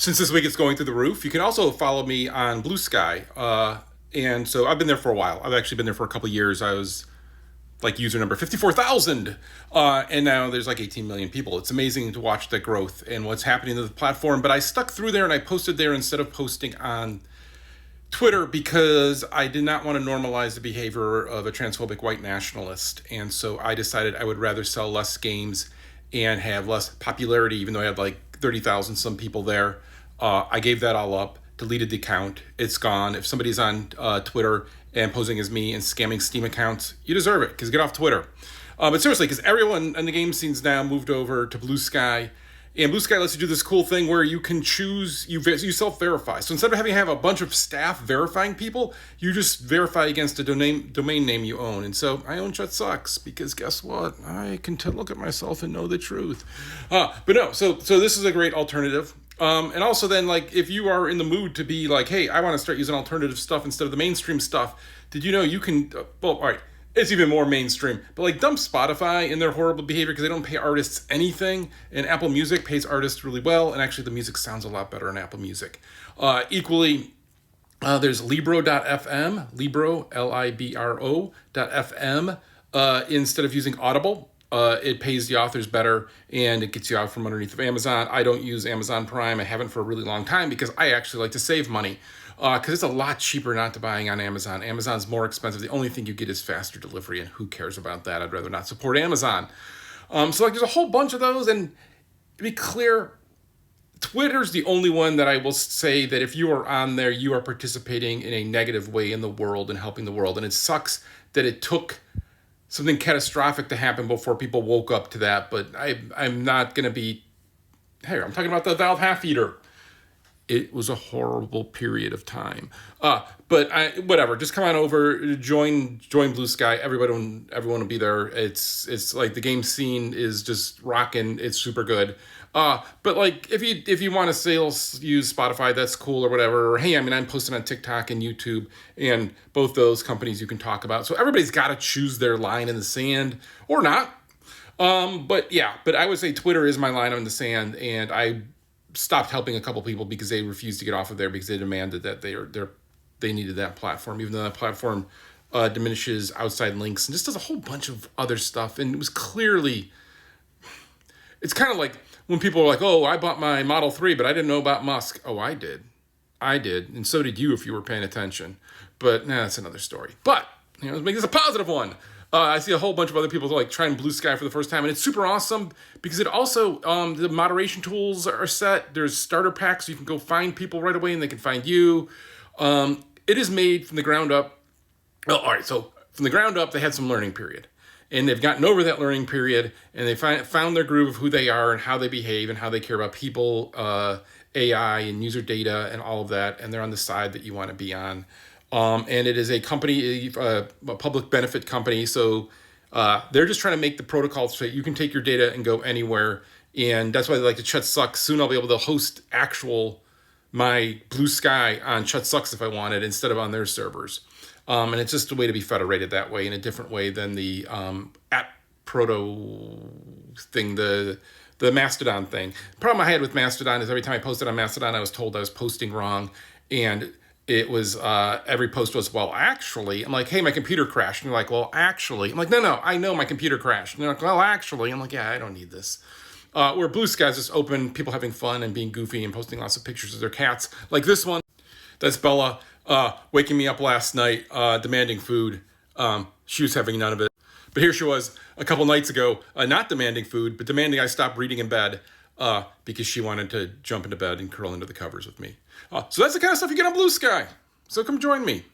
since this week it's going through the roof. You can also follow me on Bluesky. And so I've been there for a while. I've actually been there for a couple of years. I was like user number 54,000. And now there's like 18 million people. It's amazing to watch the growth and what's happening to the platform. But I stuck through there and I posted there instead of posting on Twitter because I did not want to normalize the behavior of a transphobic white nationalist. And so I decided I would rather sell less games and have less popularity, even though I had like 30,000 some people there. I gave that all up, deleted the account. It's gone. If somebody's on Twitter and posing as me and scamming Steam accounts, you deserve it, because get off Twitter. But seriously, because everyone in the game scene's now moved over to Bluesky. And Bluesky lets you do this cool thing where you can choose, you self-verify. So instead of having to have a bunch of staff verifying people, you just verify against a domain name you own. And so I own Shut Sucks because guess what? I can look at myself and know the truth. But no, so this is a great alternative. And also then, like, if you are in the mood to be like, hey, I want to start using alternative stuff instead of the mainstream stuff, did you know you can, well, all right, it's even more mainstream, but like dump Spotify in their horrible behavior because they don't pay artists anything, and Apple Music pays artists really well, and actually the music sounds a lot better on Apple Music. Equally, there's Libro.fm, Libro, Libro.fm, instead of using Audible. It pays the authors better, and it gets you out from underneath of Amazon. I don't use Amazon Prime. I haven't for a really long time because I actually like to save money. Because it's a lot cheaper not to buying on Amazon. Amazon's more expensive. The only thing you get is faster delivery, and who cares about that? I'd rather not support Amazon. So like, there's a whole bunch of those, and to be clear, Twitter's the only one that I will say that if you are on there, you are participating in a negative way in the world and helping the world. And it sucks that it took something catastrophic to happen before people woke up to that. But I'm not going to be, hey, I'm talking about the Valve Half Eater. It was a horrible period of time. But whatever, just come on over, join Bluesky. Everyone will be there. It's like the game scene is just rocking. It's super good. But like if you want to use Spotify, that's cool or whatever. Or, hey, I mean, I'm posting on TikTok and YouTube, and both those companies you can talk about. So everybody's got to choose their line in the sand or not. But I would say Twitter is my line in the sand, and I stopped helping a couple people because they refused to get off of there because they demanded that they needed that platform, even though that platform diminishes outside links and just does a whole bunch of other stuff. And it was clearly, it's kind of like when people are like, oh, I bought my Model 3, but I didn't know about Musk. Oh, I did. And so did you if you were paying attention. But that's another story. But, let's make this a positive one. I see a whole bunch of other people like trying Bluesky for the first time, and it's super awesome because it also, the moderation tools are set. There's starter packs, so you can go find people right away and they can find you. It is made from the ground up. Oh, all right, so from the ground up, they had some learning period. And they've gotten over that learning period, and they found their groove of who they are and how they behave and how they care about people, AI and user data and all of that, and they're on the side that you want to be on. And it is a company, a public benefit company. So they're just trying to make the protocol so you can take your data and go anywhere. And that's why they like to Shut Sucks. Soon I'll be able to host my Bluesky on Shut Sucks if I wanted, instead of on their servers. And it's just a way to be federated that way, in a different way than the app proto thing, the Mastodon thing. The problem I had with Mastodon is every time I posted on Mastodon, I was told I was posting wrong. And it was, every post was, well, actually, I'm like, hey, my computer crashed. And they're like, well, actually. I'm like, no, I know my computer crashed. And they're like, well, actually. I'm like, yeah, I don't need this. Where Bluesky's just open, people having fun and being goofy and posting lots of pictures of their cats. Like this one, that's Bella waking me up last night, demanding food. She was having none of it. But here she was a couple nights ago, not demanding food, but demanding I stop reading in bed. Because she wanted to jump into bed and curl into the covers with me. So that's the kind of stuff you get on Bluesky. So come join me.